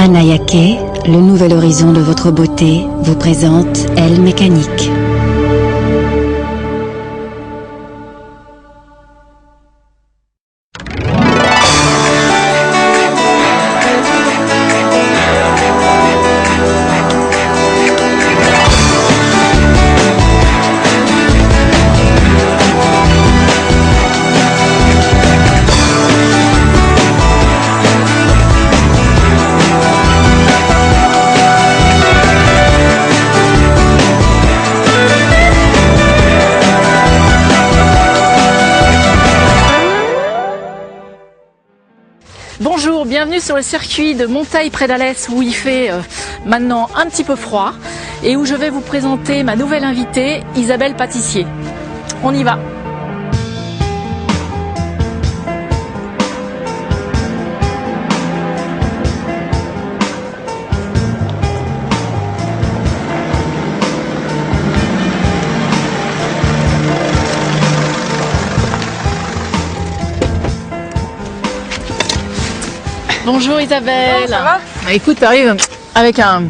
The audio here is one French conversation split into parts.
Nayake, le nouvel horizon de votre beauté, vous présente Elle Mécanique. Bonjour, bienvenue sur le circuit de Montaille près d'Alès où il fait maintenant un petit peu froid et où je vais vous présenter ma nouvelle invitée, Isabelle Pâtissier. On y va. Bonjour Isabelle. Ça va ? Bah, écoute, t'arrives avec un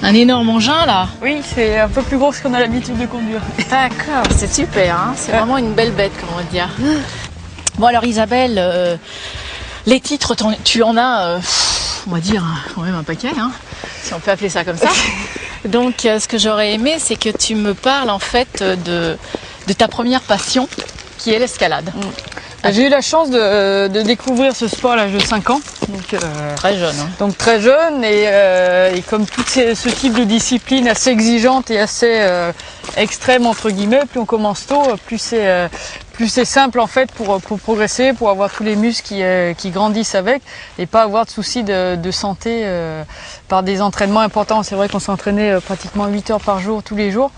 énorme engin là. Oui, c'est un peu plus gros que ce qu'on a l'habitude de conduire. D'accord, c'est super, hein, c'est vraiment une belle bête, comme on va dire. Bon alors Isabelle, les titres, tu en as, on va dire, quand même un paquet, hein, si on peut appeler ça comme ça. Donc ce que j'aurais aimé, c'est que tu me parles en fait de ta première passion, qui est l'escalade. J'ai eu la chance de découvrir ce sport à l'âge de 5 ans. Donc, très jeune. Hein. Donc très jeune et comme tout ce type de discipline assez exigeante et assez extrême entre guillemets, plus on commence tôt, plus c'est simple en fait pour progresser, pour avoir tous les muscles qui grandissent avec et pas avoir de soucis de santé par des entraînements importants. C'est vrai qu'on s'entraînait pratiquement 8 heures par jour tous les jours.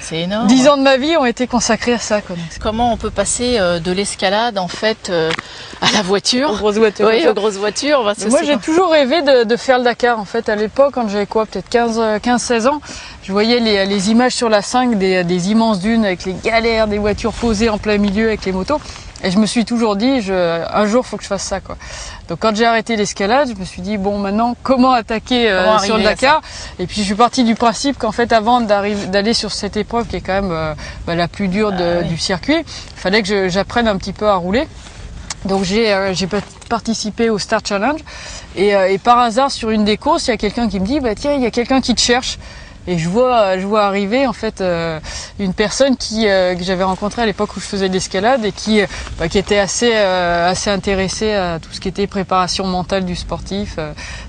C'est énorme. 10 ans de ma vie ont été consacrés à ça. Quoi. Comment on peut passer de l'escalade en fait à la voiture, aux grosses voitures. Oui, aux grosses voitures. Moi j'ai toujours rêvé de faire le Dakar en fait. À l'époque, quand j'avais peut-être 15-16 ans, je voyais les images sur la 5 des immenses dunes avec les galères, des voitures posées en plein milieu avec les motos. Et je me suis toujours dit, un jour, il faut que je fasse ça, quoi. Donc, quand j'ai arrêté l'escalade, je me suis dit, bon, maintenant, comment attaquer sur le Dakar? Et puis, je suis partie du principe qu'en fait, avant d'aller sur cette épreuve qui est quand même la plus dure du circuit, il fallait que j'apprenne un petit peu à rouler. Donc, j'ai participé au Star Challenge. Et par hasard, sur une des courses, il y a quelqu'un qui me dit, bah tiens, il y a quelqu'un qui te cherche. Et je vois arriver en fait une personne que j'avais rencontrée à l'époque où je faisais de l'escalade et qui était assez intéressée à tout ce qui était préparation mentale du sportif.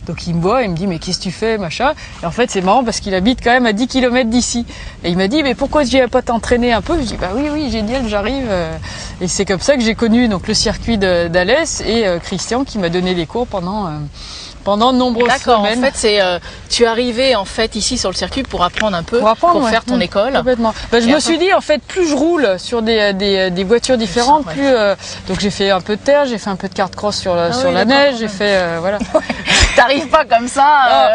Donc il me voit, il me dit mais qu'est-ce que tu fais machin. Et en fait c'est marrant parce qu'il habite quand même à 10 km d'ici. Et il m'a dit mais pourquoi tu viens pas t'entraîner un peu? Je dis bah oui génial j'arrive. Et c'est comme ça que j'ai connu donc le circuit d'Alès et Christian qui m'a donné des cours pendant de nombreuses semaines. En fait, tu es arrivé en fait ici sur le circuit pour apprendre un peu, pour faire ton école. Complètement. Je me suis dit en fait plus je roule sur des voitures différentes, plus donc j'ai fait un peu de terre, j'ai fait un peu de kart-cross sur la neige, j'ai fait voilà. T'arrives pas comme ça.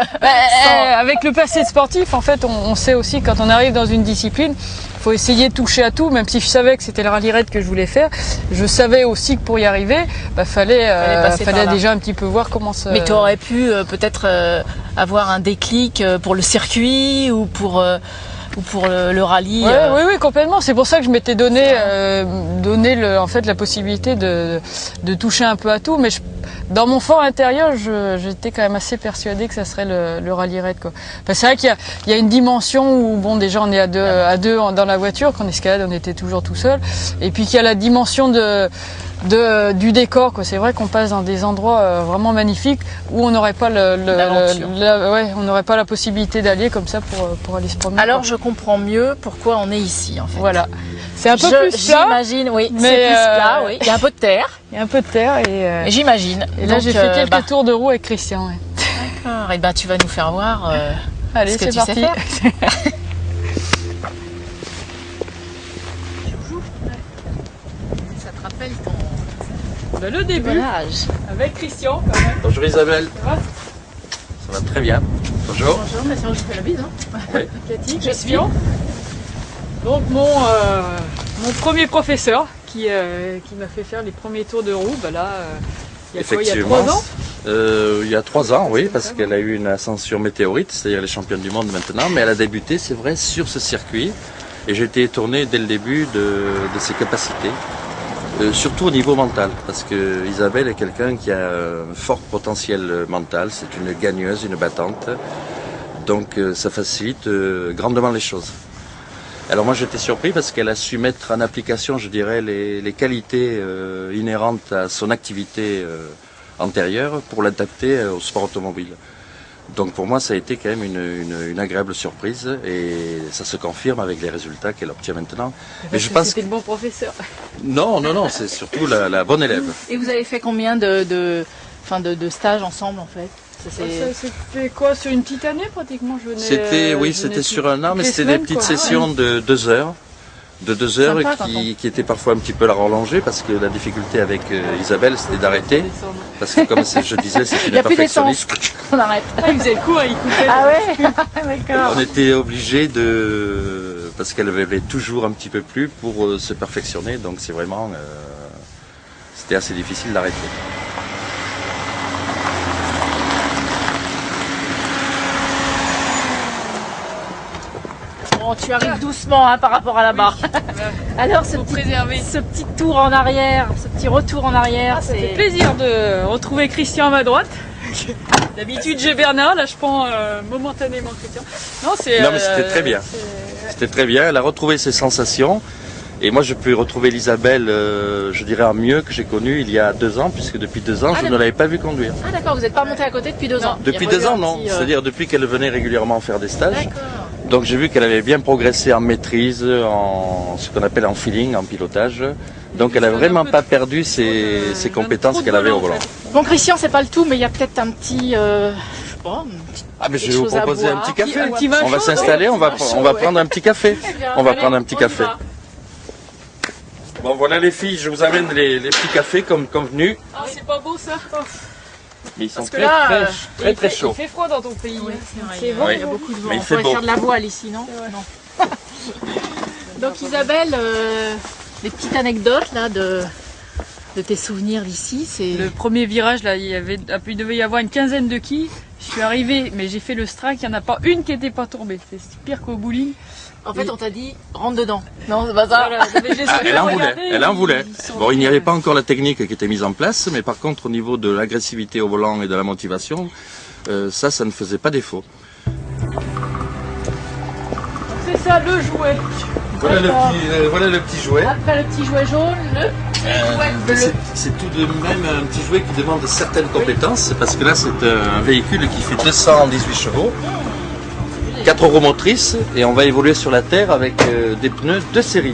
Avec le passé de sportif, en fait, on sait aussi quand on arrive dans une discipline. Faut essayer de toucher à tout, même si je savais que c'était le rallye raid que je voulais faire. Je savais aussi que pour y arriver, fallait déjà un petit peu voir comment ça. Mais tu aurais pu peut-être avoir un déclic pour le circuit ou pour le rallye. Oui, complètement. C'est pour ça que je m'étais donné en fait la possibilité de toucher un peu à tout. Mais dans mon fort intérieur, j'étais quand même assez persuadée que ça serait le rallye raid, quoi. C'est vrai qu'il y a une dimension où bon déjà on est à deux dans la voiture, quand on escalade on était toujours tout seul. Et puis qu'il y a la dimension du décor, quoi. C'est vrai qu'on passe dans des endroits vraiment magnifiques où on n'aurait pas on n'aurait pas la possibilité d'aller comme ça pour aller se promener. Alors je comprends mieux pourquoi on est ici en fait. Voilà. C'est un peu plus plat. J'imagine, oui. Mais c'est plus plat, oui. Il y a un peu de terre. Il y a un peu de terre et j'imagine. Et là j'ai fait quelques tours de roue avec Christian. Ouais. D'accord. Et tu vas nous faire voir allez, ce que tu parti. sais faire. Ça te rappelle le début avec Christian quand même. Bonjour Isabelle. Ça va ? Ça va très bien. Bonjour. Bonjour, merci, je fais la bise. Hein. Oui. Cathy, Christian. Donc mon premier professeur qui m'a fait faire les premiers tours de roue, il y a 3 ans. Il y a 3 ans, oui, parce qu'elle a eu une ascension météorite, c'est-à-dire elle est championne du monde maintenant, mais elle a débuté, c'est vrai, sur ce circuit. Et j'ai été étonné dès le début de ses capacités, surtout au niveau mental, parce que Isabelle est quelqu'un qui a un fort potentiel mental, c'est une gagneuse, une battante, donc ça facilite grandement les choses. Alors moi j'étais surpris parce qu'elle a su mettre en application, je dirais, les qualités inhérentes à son activité antérieure pour l'adapter au sport automobile. Donc pour moi ça a été quand même une agréable surprise et ça se confirme avec les résultats qu'elle obtient maintenant. Mais je pense c'était le bon professeur. Non, c'est surtout la bonne élève. Et vous avez fait combien de stages ensemble en fait? Ça s'est fait quoi, sur une petite année pratiquement? C'était sur un an, mais c'était des petites sessions de 2 heures. De 2 heures Sympa, qui étaient parfois un petit peu la rallongée parce que la difficulté avec Isabelle c'était d'arrêter. Parce que comme je disais, c'est une perfectionniste. On arrête. Il faisait le coup, il coupait. Ah ouais. D'accord. On était obligé parce qu'elle avait toujours un petit peu plus pour se perfectionner, donc c'est vraiment, c'était assez difficile d'arrêter. Bon, tu arrives doucement hein, par rapport à la barre. Alors ce petit tour en arrière, ce petit retour en arrière, ça fait plaisir de retrouver Christian à ma droite. D'habitude j'ai Bernard, là je prends momentanément Christian. Non mais c'était très bien. C'était très bien, elle a retrouvé ses sensations. Et moi je peux retrouver l'Isabelle, je dirais en mieux, que j'ai connue il y a 2 ans, puisque depuis 2 ans je ne l'avais pas vue conduire. Ah d'accord, vous n'êtes pas monté à côté depuis 2 ans? Depuis 2 ans non, c'est-à-dire depuis qu'elle venait régulièrement faire des stages. Donc j'ai vu qu'elle avait bien progressé en maîtrise, en ce qu'on appelle en feeling, en pilotage. Donc elle n'a vraiment pas perdu ses compétences qu'elle avait au volant. Bon Christian, c'est pas le tout, mais il y a peut-être un petit... mais je vais vous proposer un petit café. On va chaud, s'installer, on va prendre un petit café. On va prendre un petit café. Bon voilà les filles, je vous amène les petits cafés comme convenu. Ah c'est pas beau ça. Mais ils sont très chauds. Il fait froid dans ton pays. Ouais, c'est vrai, il y a beaucoup de vent. Mais On pourrait faire de la voile ici, non? Non. Donc Isabelle, des petites anecdotes là de tes souvenirs d'ici, c'est... Le premier virage là, il devait y avoir une quinzaine de quilles. Je suis arrivée, mais j'ai fait le strike, il n'y en a pas une qui n'était pas tombée. C'est pire qu'au bowling. En fait, on t'a dit rentre dedans. Non, c'est pas ça. Elle en voulait. Bon, il n'y avait pas encore la technique qui était mise en place, mais par contre, au niveau de l'agressivité au volant et de la motivation, ça ne faisait pas défaut. C'est ça le jouet. Voilà le petit jouet. Après le petit jouet jaune, le jouet bleu. C'est tout de même un petit jouet qui demande certaines compétences, parce que là, c'est un véhicule qui fait 218 chevaux. 4 roues motrices et on va évoluer sur la terre avec des pneus de série.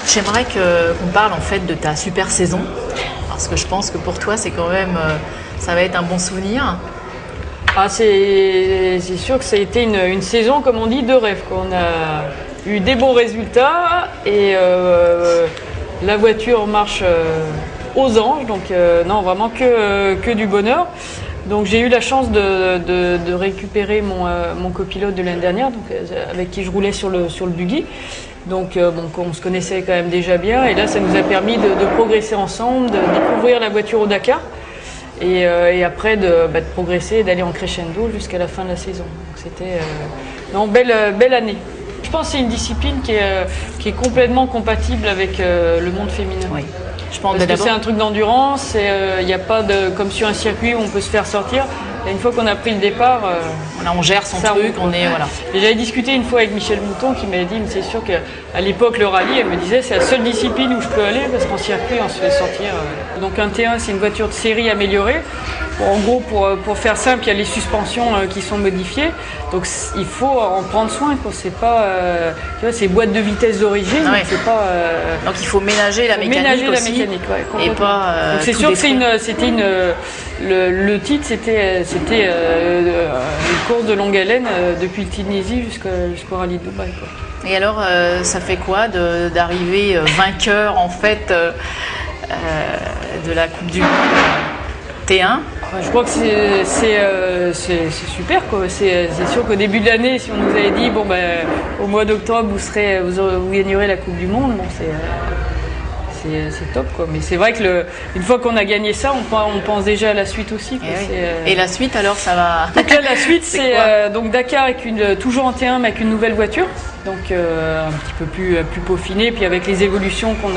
J'aimerais qu'on parle en fait de ta super saison, parce que je pense que pour toi c'est quand même, ça va être un bon souvenir. Ah, c'est sûr que ça a été une saison, comme on dit, de rêve. On a eu des bons résultats et la voiture marche aux anges, donc non, vraiment que du bonheur. Donc j'ai eu la chance de récupérer mon copilote de l'année dernière, donc, avec qui je roulais sur le buggy. Donc on se connaissait quand même déjà bien et là ça nous a permis de progresser ensemble, de découvrir la voiture au Dakar et après de progresser et d'aller en crescendo jusqu'à la fin de la saison. C'était une belle année. Je pense que c'est une discipline qui est complètement compatible avec le monde féminin. Oui. Je pense parce que c'est un truc d'endurance, il n'y a pas de, comme sur un circuit où on peut se faire sortir. Et une fois qu'on a pris le départ, Là, on gère son ça truc, roule. on est voilà. Et j'avais discuté une fois avec Michel Mouton qui m'avait dit, mais c'est sûr qu'à l'époque le rallye, elle me disait c'est la seule discipline où je peux aller parce qu'en circuit on se fait sortir. Donc un T1 c'est une voiture de série améliorée. Bon, en gros pour faire simple, il y a les suspensions qui sont modifiées. Donc il faut en prendre soin. Quoi. C'est pas, tu vois, c'est boîte de vitesse d'origine. Ah ouais. Donc c'est pas. Donc il faut ménager la mécanique aussi. Ouais, et pas. Donc c'est tout sûr que détruire. le titre c'était une course de longue haleine depuis le Tunisie jusqu'au rallye de Dubaï. Quoi. Et alors, ça fait quoi d'arriver vainqueur en fait de la Coupe du Monde T1? Je crois que c'est super quoi. C'est sûr qu'au début de l'année, si on nous avait dit bon au mois d'octobre vous gagnerez la Coupe du Monde, bon c'est top quoi. Mais c'est vrai que une fois qu'on a gagné ça, on pense déjà à la suite aussi. Quoi. Et la suite alors ça va. Donc là la suite C'est c'est donc Dakar avec toujours en T1 mais avec une nouvelle voiture. Donc un petit peu plus peaufiné, puis avec les évolutions qu'on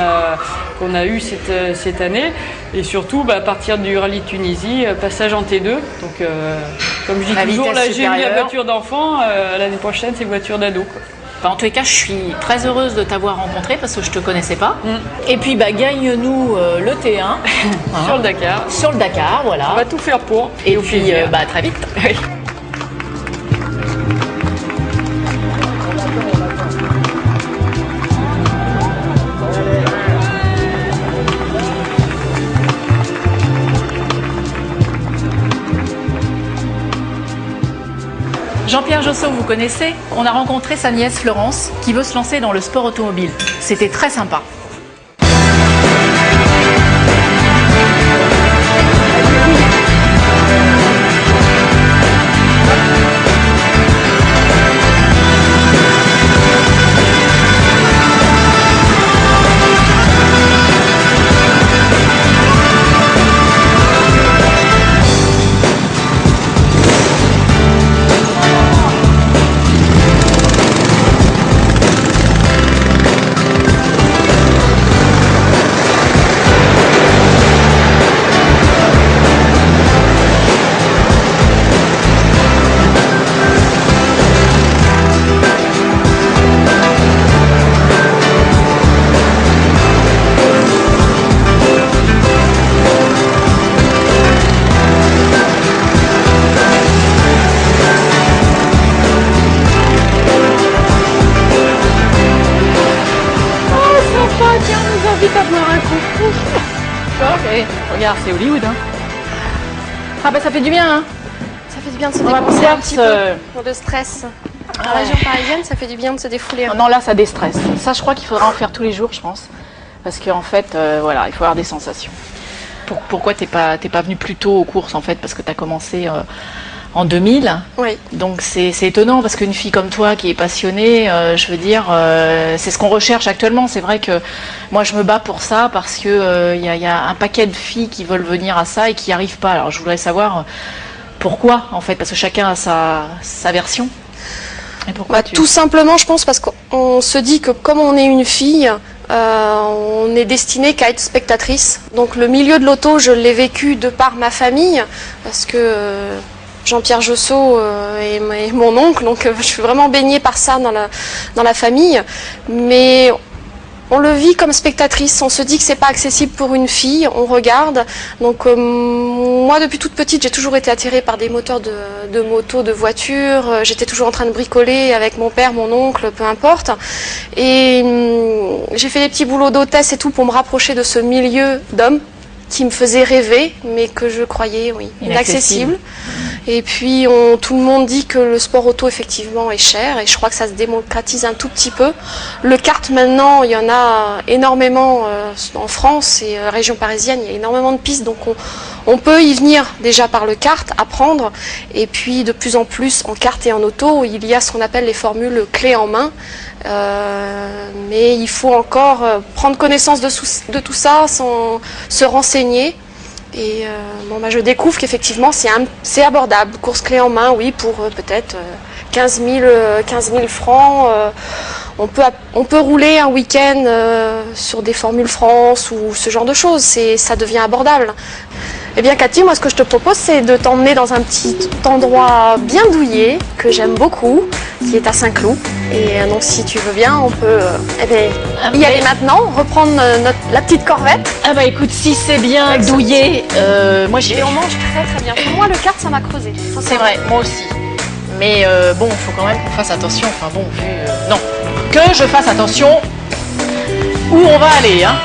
a eues cette année. Et surtout, à partir du rallye de Tunisie, passage en T2. Donc comme je dis toujours, là j'ai mis la voiture d'enfant, l'année prochaine c'est voiture d'ado. En tous les cas, je suis très heureuse de t'avoir rencontré parce que je te connaissais pas. Et puis gagne-nous le T1 sur le Dakar. Sur le Dakar, voilà. On va tout faire pour. Et puis très vite. Jean-Pierre Josso, vous connaissez? On a rencontré sa nièce Florence qui veut se lancer dans le sport automobile. C'était très sympa. Regarde, c'est Hollywood. Hein. Ah bah ça fait du bien. Hein. Ça fait du bien de se On va défoncer pouvoir un petit peu pour le stress. En région parisienne, ça fait du bien de se défouler. Non, là, ça déstresse. Ça, je crois qu'il faudra en faire tous les jours, je pense. Parce qu'en fait, voilà, il faut avoir des sensations. Pourquoi t'es pas venu plus tôt aux courses, en fait? Parce que tu as commencé en 2000. Oui. Donc, c'est étonnant, parce qu'une fille comme toi qui est passionnée, je veux dire, c'est ce qu'on recherche actuellement. C'est vrai que moi, je me bats pour ça, parce que y a un paquet de filles qui veulent venir à ça et qui n'y arrivent pas. Alors, je voudrais savoir pourquoi, en fait, parce que chacun a sa version. Et pourquoi Tout simplement, je pense, parce qu'on se dit que comme on est une fille, on est destiné qu'à être spectatrice. Donc le milieu de l'auto, je l'ai vécu de par ma famille, parce que Jean-Pierre Josso est mon oncle, donc je suis vraiment baignée par ça dans la famille. Mais on le vit comme spectatrice, on se dit que c'est pas accessible pour une fille, on regarde. Donc moi depuis toute petite j'ai toujours été attirée par des moteurs de moto, de voitures, j'étais toujours en train de bricoler avec mon père, mon oncle, peu importe. Et j'ai fait des petits boulots d'hôtesse et tout pour me rapprocher de ce milieu d'hommes qui me faisait rêver, mais que je croyais inaccessible. Et puis tout le monde dit que le sport auto effectivement est cher, et je crois que ça se démocratise un tout petit peu. Le kart maintenant, il y en a énormément en France et région parisienne, il y a énormément de pistes, donc on peut y venir déjà par le kart, apprendre, et puis de plus en plus en kart et en auto, il y a ce qu'on appelle les formules clés en main. Mais il faut encore prendre connaissance de tout ça, se renseigner. Et je découvre qu'effectivement c'est abordable. Course clé en main, oui, pour peut-être 15 000 francs. On peut rouler un week-end sur des formules France ou ce genre de choses. Ça devient abordable. Eh bien Cathy, moi ce que je te propose c'est de t'emmener dans un petit endroit bien douillet que j'aime beaucoup, qui est à Saint-Cloud. Et donc si tu veux bien, on peut y aller maintenant, reprendre la petite corvette. Ah bah écoute, si c'est bien douillé, moi j'y vais. Et on mange très très bien. Pour moi le kart ça m'a creusé. C'est vrai, moi aussi. Mais bon, il faut quand même qu'on fasse attention. Enfin bon, vu, non. Que je fasse attention où on va aller, hein.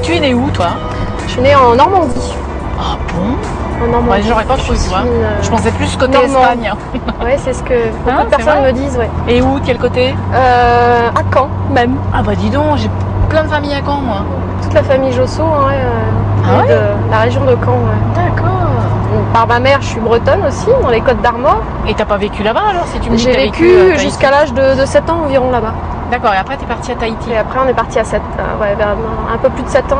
Tu es né où toi? Je suis née en Normandie. Ah bon? En Normandie. Ouais, j'aurais pas cru, tu vois. Je pensais plus côté Normande. Espagne. Ouais, c'est ce que beaucoup Ah, de c'est personnes vrai me disent, ouais. Et où? De quel côté? À Caen, même. Ah bah dis donc, j'ai plein de familles à Caen, moi. Toute la famille Josso, hein, Ah et de la région de Caen. Ouais. D'accord. Par ma mère, je suis bretonne aussi, dans les Côtes d'Armor. Et t'as pas vécu là-bas alors si tu me dis que J'ai t'as vécu à Tahiti? jusqu'à l'âge de 7 ans environ là-bas. D'accord, et après t'es parti à Tahiti. Et après, on est parti à 7, vers un peu plus de 7 ans.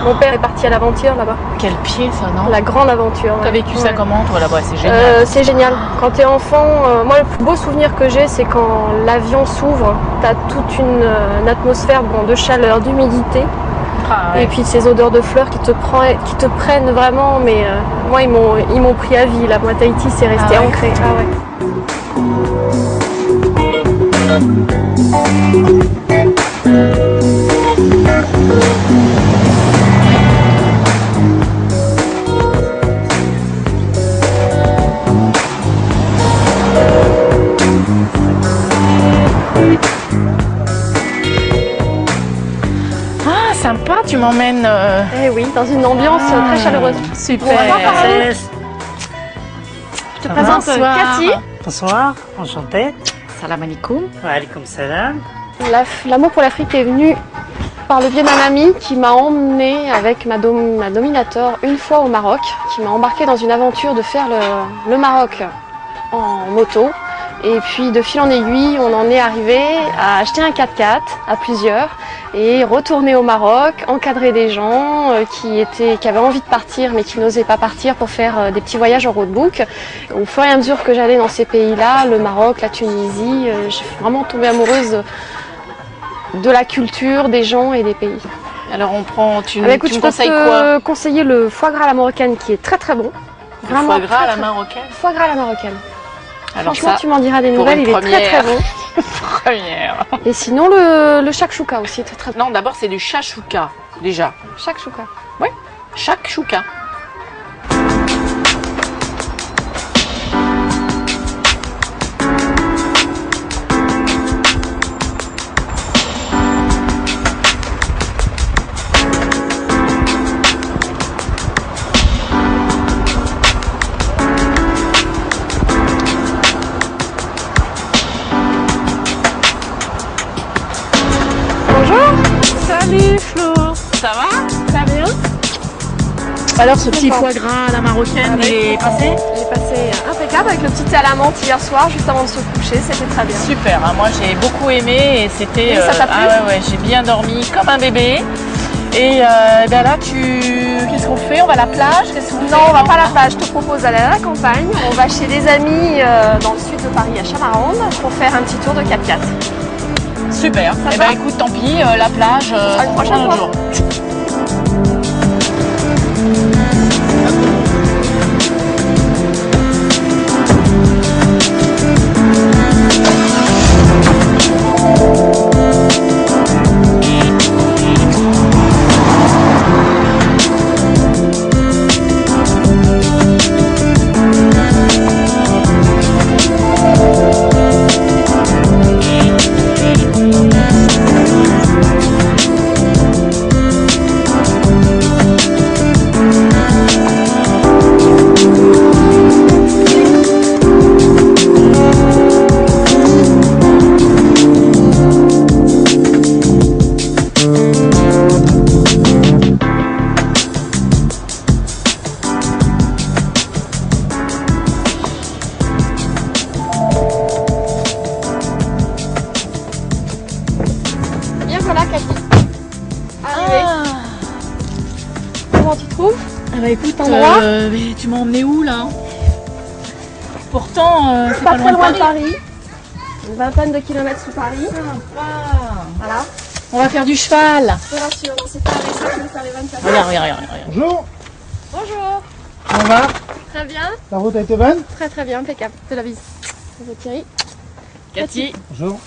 Mon père est parti à l'aventure là-bas. Quel pied ça, non? La grande aventure. T'as vécu ça Ouais. comment toi là-bas? C'est génial. C'est génial. Quand t'es enfant, moi le plus beau souvenir que j'ai, c'est quand l'avion s'ouvre, t'as toute une atmosphère de chaleur, d'humidité, Ah, ouais. et puis ces odeurs de fleurs qui te prennent vraiment. Mais moi, ils m'ont pris à vie. Là, moi, Tahiti, c'est resté Ah ouais. ancré. Ah ouais. Ah, sympa, tu m'emmènes. Eh oui, dans une ambiance très chaleureuse. Super. On va voir par là. Je te présente Cathy. Bonsoir, enchanté. Salam alaikum. Wa alaikum salam. L'amour pour l'Afrique est venu par le biais d'un ami qui m'a emmené avec ma dominateur une fois au Maroc, qui m'a embarqué dans une aventure de faire le Maroc en moto. Et puis de fil en aiguille, on en est arrivé à acheter un 4x4 à plusieurs et retourner au Maroc, encadrer des gens qui avaient envie de partir mais qui n'osaient pas partir pour faire des petits voyages en roadbook. Au fur et à mesure que j'allais dans ces pays-là, le Maroc, la Tunisie, j'ai vraiment tombé amoureuse de la culture, des gens et des pays. Alors on prend. Tu Écoute, me je peux conseilles quoi? te conseiller le foie gras à la marocaine qui est très très bon. Le foie gras à la très, marocaine. foie gras à la marocaine. Alors Franchement, ça, tu m'en diras des pour nouvelles, une il est très très bon. première. Et sinon, le shakshuka aussi, très très bon. Non, d'abord c'est du shakshuka déjà. Shakshuka. Shakshuka. Salut Flo, ça va? Ça va bien? Alors ce petit foie gras à la marocaine, il est passé? J'ai passé impeccable avec le petit thé à la menthe hier soir, juste avant de se coucher, c'était très bien. Super, hein, moi j'ai beaucoup aimé et c'était. Oui, ça t'a plu? Ah ouais, j'ai bien dormi comme un bébé. Et ben là, qu'est-ce qu'on fait? On va à la plage? Qu'est-ce qu'on Non, fait? on va pas à la plage, je te propose d'aller à la campagne. On va chez des amis dans le sud de Paris, à Chamarande, pour faire un petit tour de 4x4. Super. Ça Et va? ben écoute, tant pis, la plage, sera une prochaine un fois. jour. bah écoute, endroit mais tu m'as emmené où là? Pourtant, c'est Pas pas très loin loin de de Paris. Paris. Une vingtaine de kilomètres sous Paris. Sympa. Voilà. On va faire du cheval. Je te rassure, non, c'est pas les 5 faire les 24 heures. Regarde, regarde, regarde. Bonjour, Bonjour. comment on va? Très bien. La route a été bonne? Très très bien, impeccable. De la bise. Bonjour Thierry. Cathy. Bonjour.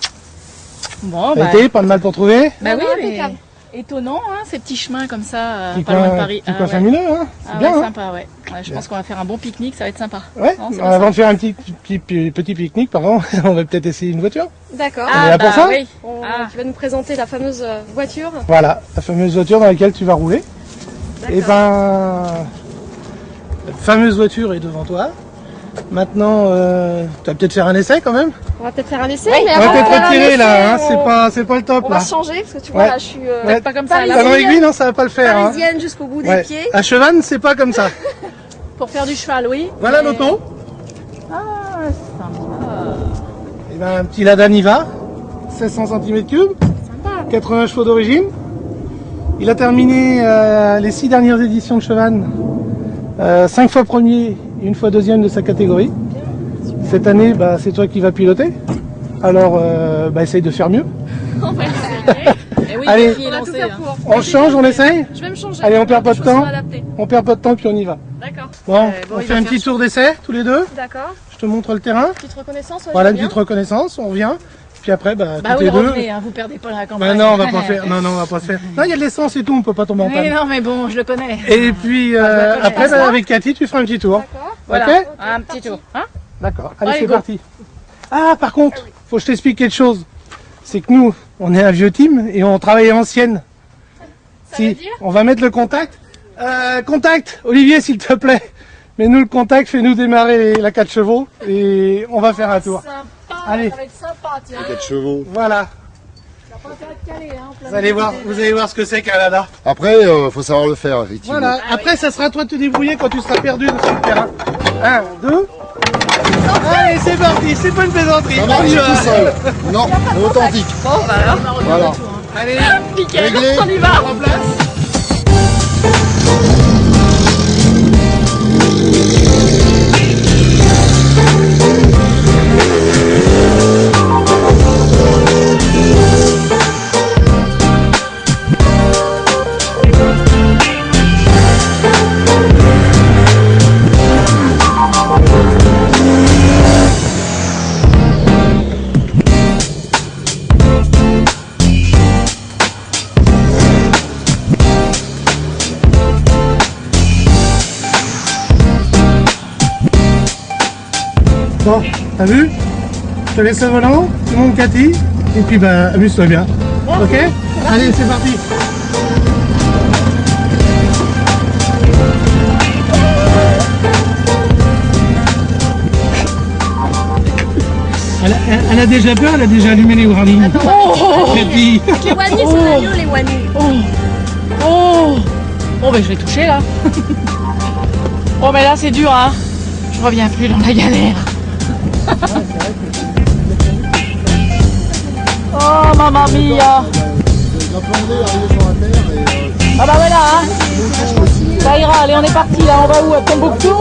Bon, Ça a été, pas de mal pour trouver? bah oui, Non, mais impeccable. étonnant, hein, ces petits chemins comme ça, Petit pas loin de coin, Paris. petit coin ouais. familial, hein? C'est Ah bien, ouais, hein? sympa, ouais. Ouais, je pense qu'on va faire un bon pique-nique, ça va être sympa. Ouais, Non, c'est avant de faire un petit pique-nique, pardon, on va peut-être essayer une voiture. D'accord. On est là pour ça oui. Tu vas nous présenter la fameuse voiture. Voilà, la fameuse voiture dans laquelle tu vas rouler. Et ben, la fameuse voiture est devant toi. Maintenant, tu vas peut-être faire un essai quand même. On va peut-être faire un essai. Oui, mais On va avant de peut-être faire un retirer essai, là, hein, on- c'est pas le top On là. va se changer parce que tu vois Ouais. là je suis Ouais. Pas comme ça, là. Talon aiguille, non, ça va pas le faire. Hein. parisienne jusqu'au bout des Ouais. pieds. À cheval, c'est pas comme ça. Pour faire du cheval, oui. Voilà mais- l'auto. Ah, sympa. Et ben, un petit Lada Niva, 1600 cm3, 80 chevaux d'origine. Il a terminé les 6 dernières éditions de Chevannes, 5 fois premier et une fois deuxième de sa catégorie. Cette année, bah, c'est toi qui vas piloter. Alors, bah, essaye de faire mieux. Eh oui, Allez. Cathy est On va tout lancée, faire hein. pour. On change, on essaye. Je vais me changer. Allez, on perd pas de Je temps. serai adaptée. On perd pas de temps, puis on y va. D'accord. Bon, bon, on il fait va un faire petit tour d'essai, tous les deux. D'accord. Je te montre le terrain. Petite reconnaissance. ouais, Voilà, je une veux petite reconnaissance, on revient. Puis après, bah, Bah toutes oui, les deux. revenez, hein, vous perdez pas la Bah campagne. non, on va pas faire. Non, non, on va pas se faire. Non, il y a de l'essence et tout, on peut pas tomber en Oui, panne. non, mais bon, je le connais. Et puis je la connais. après, bah, avec Cathy, tu feras un petit tour. D'accord. Voilà, Ok. un petit tour. Hein. D'accord. Allez, Allez, c'est go. parti. Ah, par contre, faut que je t'explique quelque chose. C'est que nous, on est un vieux team et on travaille à l'ancienne. Ça veut dire On va mettre le contact. Contact, Olivier, s'il te plaît. Mets-nous le contact, fais-nous démarrer la 4 chevaux et on va faire un tour. Sympa, Allez. ça va être sympa, tiens. 4 chevaux. Voilà. Pas intérêt de caler, hein, plein Vous allez voir ce que c'est qu'un Lada. Après, faut savoir le faire, effectivement. Voilà. Après, ça sera à toi de te débrouiller quand tu seras perdu sur le terrain. 1, 2. Allez, c'est parti. C'est pas une plaisanterie. Ça On marche y va. tout seul. Non, c'est authentique. Voilà. Allez, Nickel, Réglé. on y va. en place. Bon, t'as vu? Je te laisse le volant, tu montes Cathy, et puis bah amuse-toi bien. Ok? Allez, c'est parti. Elle a déjà peur, elle a déjà allumé les warnings. Cathy. Les wagnis sont agneaux, les wagnis. Oh, bon, ben je vais toucher là. Oh, mais là c'est dur, hein. Je reviens plus dans la galère. Oh, mamma mia. Ah bah voilà, hein. Ça ira, allez, on est parti là. On va où? À Tombouctou?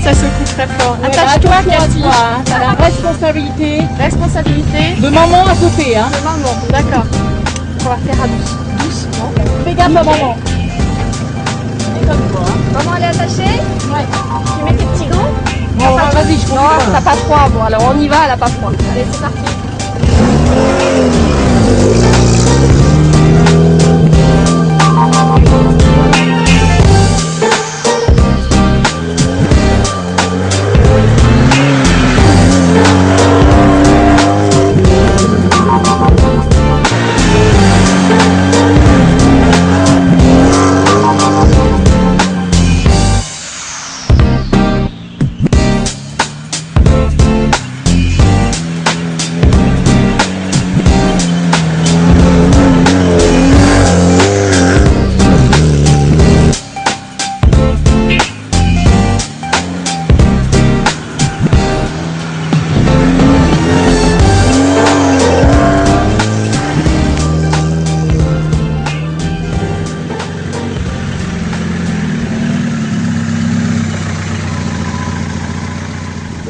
Ça secoue très fort. Ouais, Attache-toi, attention à Cathy. toi, hein. T'as la responsabilité Responsabilité de maman à côté, hein. de maman. D'accord. On va faire à douce. Doucement. Fais gaffe à maman. Maman, elle est attachée? Ouais. Tu mets tes petits gants? Bon, vas-y, je Non, t'as pas froid. Bon, alors on y va, elle a pas froid. Allez, c'est parti.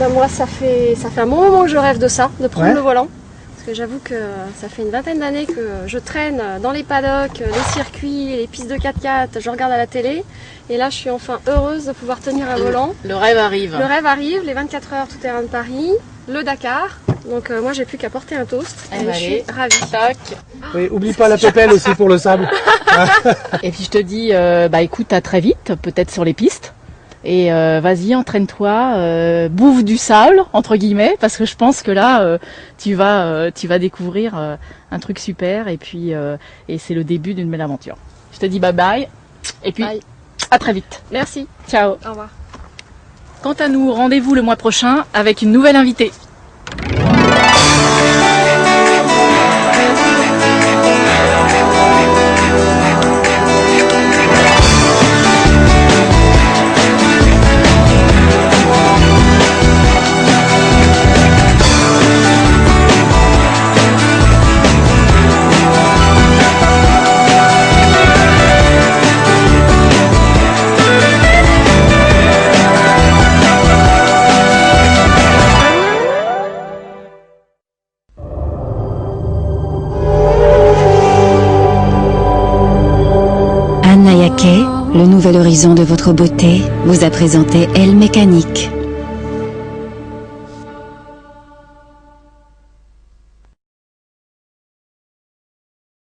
ben moi ça fait un bon moment que je rêve de ça, de prendre Ouais. le volant. Parce que j'avoue que ça fait une vingtaine d'années que je traîne dans les paddocks, les circuits, les pistes de 4x4, je regarde à la télé. Et là je suis enfin heureuse de pouvoir tenir un volant. Le rêve arrive. Le rêve arrive, les 24 heures tout terrain de Paris, le Dakar. Donc moi j'ai plus qu'à porter un toast. Eh Et ben, je suis allez. ravie. Tac. Oui, oublie pas la pépelle aussi pour le sable. Et puis je te dis, bah écoute, à très vite, peut-être sur les pistes. Et vas-y, entraîne-toi, bouffe du sable entre guillemets, parce que je pense que là, tu vas découvrir un truc super. Et puis, et c'est le début d'une belle aventure. Je te dis bye bye. Et puis, Bye. à très vite. Merci. Ciao. Au revoir. Quant à nous, rendez-vous le mois prochain avec une nouvelle invitée. Anne Nayake, le nouvel horizon de votre beauté, vous a présenté Elle Mécanique.